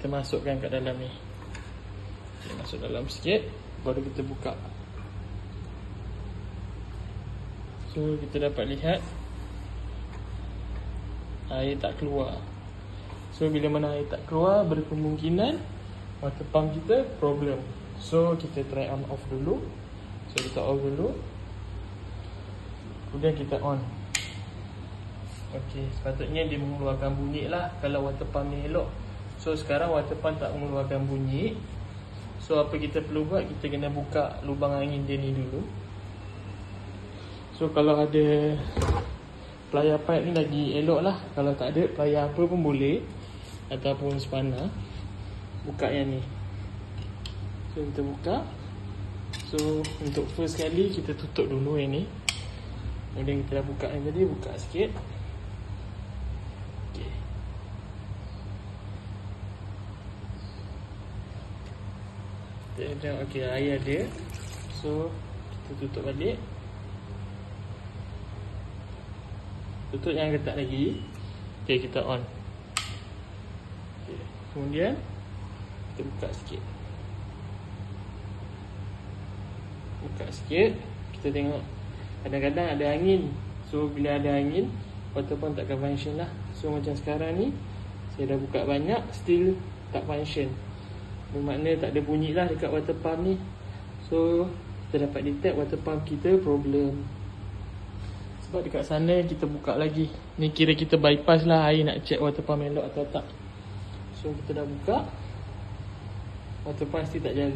kita masukkan kat dalam ni. Kita masuk dalam sikit, baru kita buka. So kita dapat lihat air tak keluar. So bila mana air tak keluar, berkemungkinan water pump kita problem. So kita try on off dulu. So kita off dulu, kemudian kita on. Okey, sepatutnya dia mengeluarkan bunyi lah kalau water pump ni elok. So sekarang water pump tak mengeluarkan bunyi. So apa kita perlu buat, kita kena buka lubang angin dia ni dulu. So kalau ada plier pipe ni lagi elok lah. Kalau tak ada, plier apa pun boleh, ataupun spanner. Buka yang ni. So kita buka. So untuk first kali kita tutup dulu yang ni. Kemudian kita dah buka yang tadi, buka sikit. Okay. Kita dah, okay, air ada. So kita tutup balik. Tutup yang ketat lagi. Okay, kita on. Okay. Kemudian kita buka sikit. Buka sikit. Kita tengok, kadang-kadang ada angin. So bila ada angin, water pump takkan function lah. So macam sekarang ni, saya dah buka banyak, still tak function. Bermakna tak ada bunyi lah dekat water pump ni. So kita dapat detect water pump kita problem. Sebab dekat sana kita buka lagi. Ni kira kita bypass lah air nak check water pump elok atau tak. So kita dah buka, water pump still tak jalan.